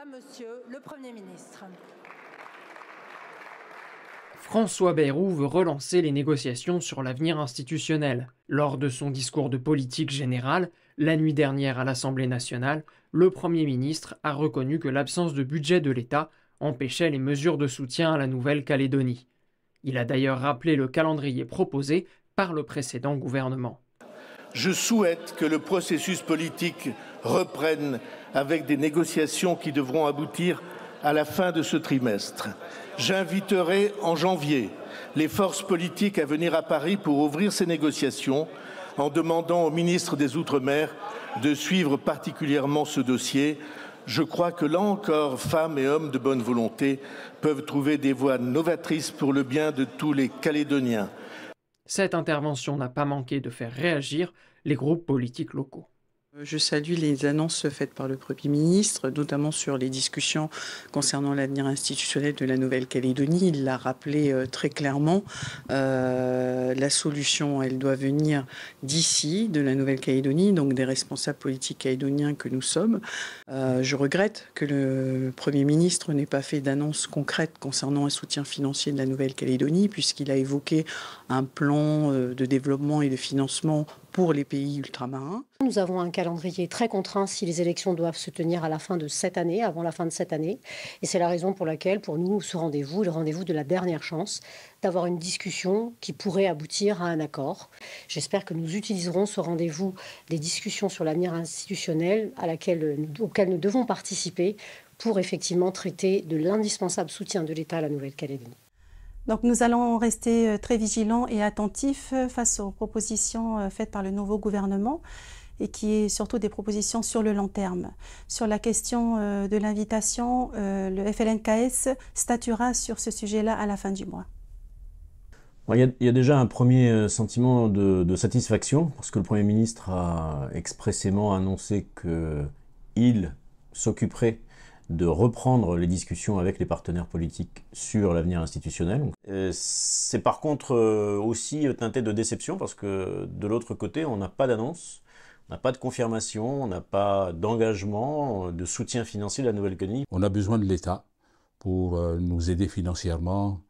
à Monsieur le Premier ministre. François Bayrou veut relancer les négociations sur l'avenir institutionnel. Lors de son discours de politique générale, la nuit dernière à l'Assemblée nationale, le Premier ministre a reconnu que l'absence de budget de l'État empêchait les mesures de soutien à la Nouvelle-Calédonie. Il a d'ailleurs rappelé le calendrier proposé par le précédent gouvernement. Je souhaite que le processus politique reprenne avec des négociations qui devront aboutir à la fin de ce trimestre. J'inviterai en janvier les forces politiques à venir à Paris pour ouvrir ces négociations en demandant au ministre des Outre-mer de suivre particulièrement ce dossier. Je crois que là encore, femmes et hommes de bonne volonté peuvent trouver des voies novatrices pour le bien de tous les Calédoniens. Cette intervention n'a pas manqué de faire réagir les groupes politiques locaux. Je salue les annonces faites par le Premier ministre, notamment sur les discussions concernant l'avenir institutionnel de la Nouvelle-Calédonie. Il l'a rappelé très clairement. La solution, elle doit venir d'ici, de la Nouvelle-Calédonie, donc des responsables politiques calédoniens que nous sommes. Je regrette que le Premier ministre n'ait pas fait d'annonce concrète concernant un soutien financier de la Nouvelle-Calédonie, puisqu'il a évoqué un plan de développement et de financement pour les pays ultramarins. Nous avons un calendrier très contraint si les élections doivent se tenir à la fin de cette année, avant la fin de cette année. Et c'est la raison pour laquelle, pour nous, ce rendez-vous est le rendez-vous de la dernière chance d'avoir une discussion qui pourrait aboutir à un accord. J'espère que nous utiliserons ce rendez-vous des discussions sur l'avenir institutionnel auquel nous devons participer pour effectivement traiter de l'indispensable soutien de l'État à la Nouvelle-Calédonie. Donc nous allons rester très vigilants et attentifs face aux propositions faites par le nouveau gouvernement et qui est surtout des propositions sur le long terme. Sur la question de l'invitation, le FLNKS statuera sur ce sujet-là à la fin du mois. Il y a déjà un premier sentiment de satisfaction parce que le Premier ministre a expressément annoncé qu'il s'occuperait de reprendre les discussions avec les partenaires politiques sur l'avenir institutionnel. C'est par contre aussi teinté de déception parce que de l'autre côté, on n'a pas d'annonce, on n'a pas de confirmation, on n'a pas d'engagement, de soutien financier de la Nouvelle-Calédonie. On a besoin de l'État pour nous aider financièrement,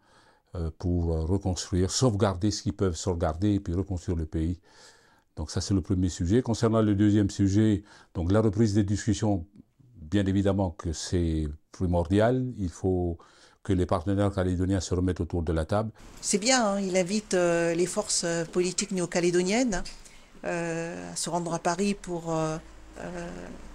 pour reconstruire, sauvegarder ce qu'ils peuvent sauvegarder et puis reconstruire le pays. Donc ça c'est le premier sujet. Concernant le deuxième sujet, donc la reprise des discussions, bien évidemment que c'est primordial, il faut que les partenaires calédoniens se remettent autour de la table. C'est bien, hein, il invite les forces politiques néo-calédoniennes à se rendre à Paris pour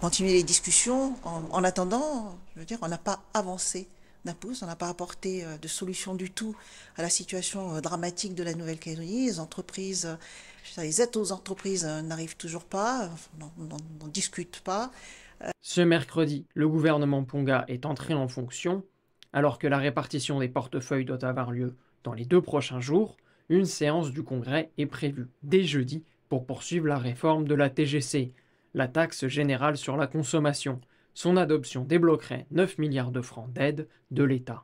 continuer les discussions. En attendant, je veux dire, on n'a pas avancé d'un pouce, on n'a pas apporté de solution du tout à la situation dramatique de la Nouvelle-Calédonie. Les entreprises, les aides aux entreprises n'arrivent toujours pas, on n'en discute pas. Ce mercredi, le gouvernement Ponga est entré en fonction. Alors que la répartition des portefeuilles doit avoir lieu dans les 2 prochains jours, une séance du Congrès est prévue dès jeudi pour poursuivre la réforme de la TGC, la taxe générale sur la consommation. Son adoption débloquerait 9 milliards de francs d'aide de l'État.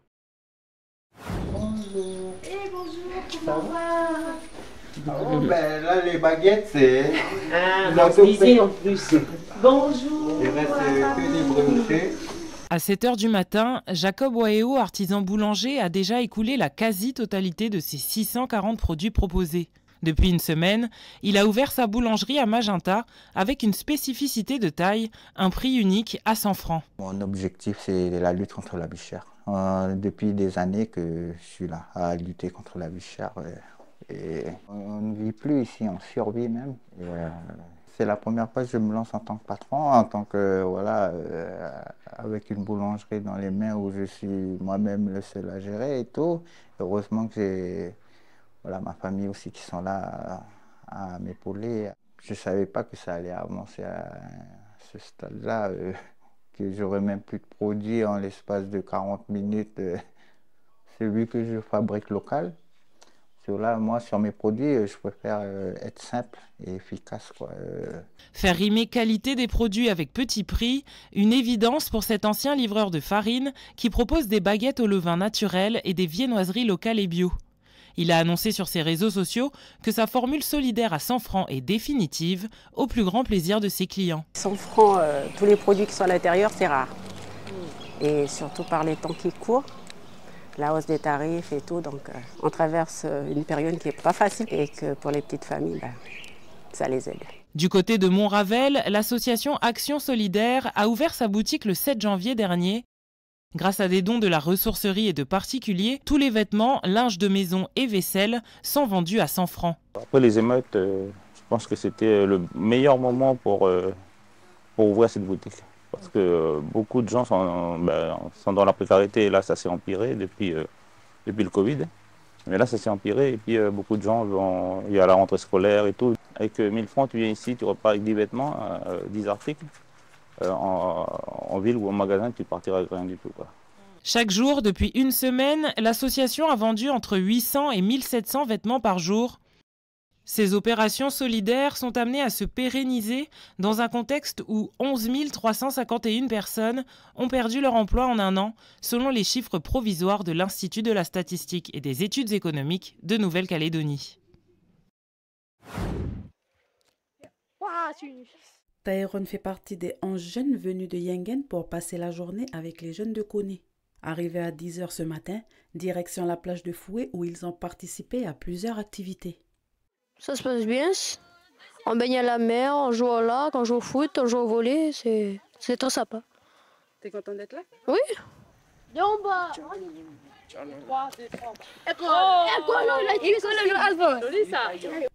Bonjour. Bonjour, comment va? Oh, ben là, les baguettes, c'est... la cuisine en plus. Bonjour. Il reste que des briochés. À 7h du matin, Jacob Waeo, artisan boulanger, a déjà écoulé la quasi-totalité de ses 640 produits proposés. Depuis une semaine, il a ouvert sa boulangerie à Magenta avec une spécificité de taille, un prix unique à 100 francs. Mon objectif, c'est la lutte contre la vie chère. Depuis des années que je suis là à lutter contre la vie chère. Et on ne vit plus ici, on survit même. C'est la première fois que je me lance en tant que patron, en tant que, voilà, avec une boulangerie dans les mains où je suis moi-même le seul à gérer et tout. Heureusement que j'ai, voilà, ma famille aussi qui sont là à m'épauler. Je ne savais pas que ça allait avancer à ce stade-là, que j'aurais même plus de produits en l'espace de 40 minutes. Celui que je fabrique local. Là, moi, sur mes produits, je préfère être simple et efficace, quoi. Faire rimer qualité des produits avec petit prix, une évidence pour cet ancien livreur de farine qui propose des baguettes au levain naturel et des viennoiseries locales et bio. Il a annoncé sur ses réseaux sociaux que sa formule solidaire à 100 francs est définitive, au plus grand plaisir de ses clients. 100 francs, tous les produits qui sont à l'intérieur, c'est rare. et surtout par les temps qui courent, la hausse des tarifs et tout. Donc on traverse une période qui n'est pas facile et que pour les petites familles, ça les aide. Du côté de Montravel, l'association Action Solidaire a ouvert sa boutique le 7 janvier dernier. Grâce à des dons de la ressourcerie et de particuliers, tous les vêtements, linge de maison et vaisselle sont vendus à 100 francs. Après les émeutes, je pense que c'était le meilleur moment pour ouvrir cette boutique. Parce que beaucoup de gens sont dans la précarité et là ça s'est empiré depuis le Covid. Mais là ça s'est empiré et puis beaucoup de gens, il y a la rentrée scolaire et tout. Avec 1000 francs, tu viens ici, tu repars avec 10 vêtements, 10 articles. En ville ou au magasin, tu partiras avec rien du tout, quoi. Chaque jour, depuis une semaine, l'association a vendu entre 800 et 1700 vêtements par jour. Ces opérations solidaires sont amenées à se pérenniser dans un contexte où 11 351 personnes ont perdu leur emploi en un an, selon les chiffres provisoires de l'Institut de la statistique et des études économiques de Nouvelle-Calédonie. Taïron fait partie des 11 jeunes venus de Yengen pour passer la journée avec les jeunes de Koné. Arrivés à 10 h ce matin, direction la plage de Foué où ils ont participé à plusieurs activités. Ça se passe bien. On baigne à la mer, on joue au lac, on joue au foot, on joue au volley. C'est très sympa. T'es content d'être là? Oui.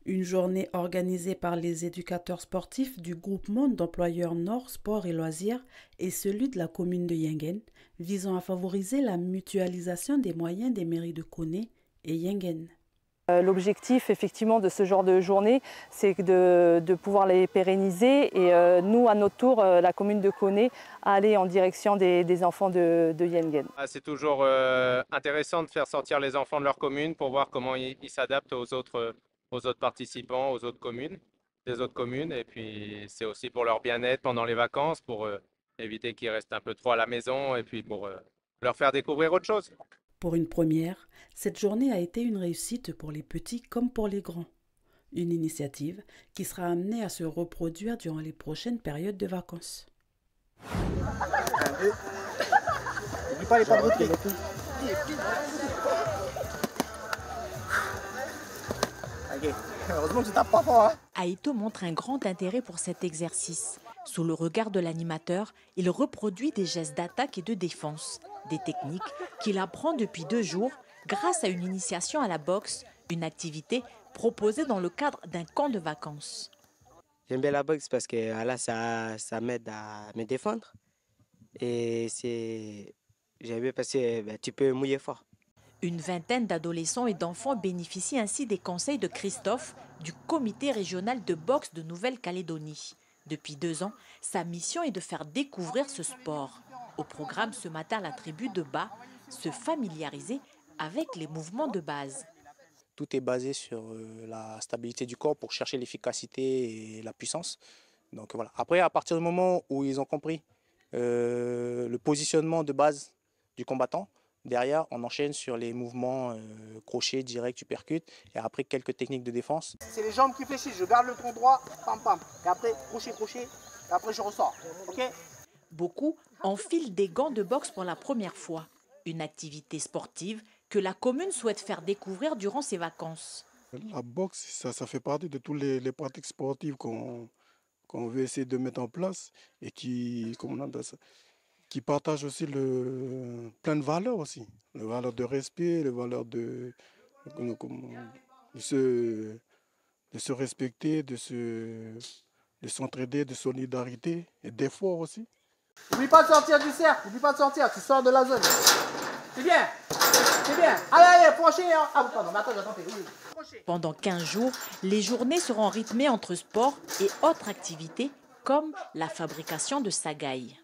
Une journée organisée par les éducateurs sportifs du groupement d'employeurs Nord Sport et Loisirs et celui de la commune de Yengen, visant à favoriser la mutualisation des moyens des mairies de Koné et Yengen. L'objectif effectivement de ce genre de journée, c'est de pouvoir les pérenniser et nous, à notre tour, la commune de Koné, aller en direction des enfants de Yengen. C'est toujours intéressant de faire sortir les enfants de leur commune pour voir comment ils s'adaptent aux autres participants, aux autres communes, des autres communes. Et puis c'est aussi pour leur bien-être pendant les vacances, pour éviter qu'ils restent un peu trop à la maison et puis pour leur faire découvrir autre chose. Pour une première, cette journée a été une réussite pour les petits comme pour les grands. Une initiative qui sera amenée à se reproduire durant les prochaines périodes de vacances. Aïto montre un grand intérêt pour cet exercice. Sous le regard de l'animateur, il reproduit des gestes d'attaque et de défense, des techniques qu'il apprend depuis 2 jours grâce à une initiation à la boxe, une activité proposée dans le cadre d'un camp de vacances. J'aime bien la boxe parce que là, ça m'aide à me défendre et j'aime bien parce que tu peux mouiller fort. Une vingtaine d'adolescents et d'enfants bénéficient ainsi des conseils de Christophe du comité régional de boxe de Nouvelle-Calédonie. Depuis 2 ans, sa mission est de faire découvrir ce sport. Au programme ce matin, la tribu de Bas, se familiariser avec les mouvements de base. Tout est basé sur la stabilité du corps pour chercher l'efficacité et la puissance. Donc voilà. Après, à partir du moment où ils ont compris le positionnement de base du combattant, derrière, on enchaîne sur les mouvements crochet, direct, uppercut, et après quelques techniques de défense. C'est les jambes qui fléchissent, je garde le tronc droit, pam pam, et après crochet, crochet, et après je ressors, ok? Beaucoup enfilent des gants de boxe pour la première fois. Une activité sportive que la commune souhaite faire découvrir durant ses vacances. La boxe, ça fait partie de toutes les pratiques sportives qu'on veut essayer de mettre en place et qui partagent aussi plein de valeurs aussi. Les valeurs de respect, les valeurs de se respecter, de s'entraider, de solidarité et d'effort aussi. N'oublie pas de sortir du cercle, n'oublie pas de sortir, tu sors de la zone. C'est bien, c'est bien. Allez, crochet, hein. Ah pardon, mais attends, j'attends. Oui. Pendant 15 jours, les journées seront rythmées entre sport et autres activités comme la fabrication de sagaï.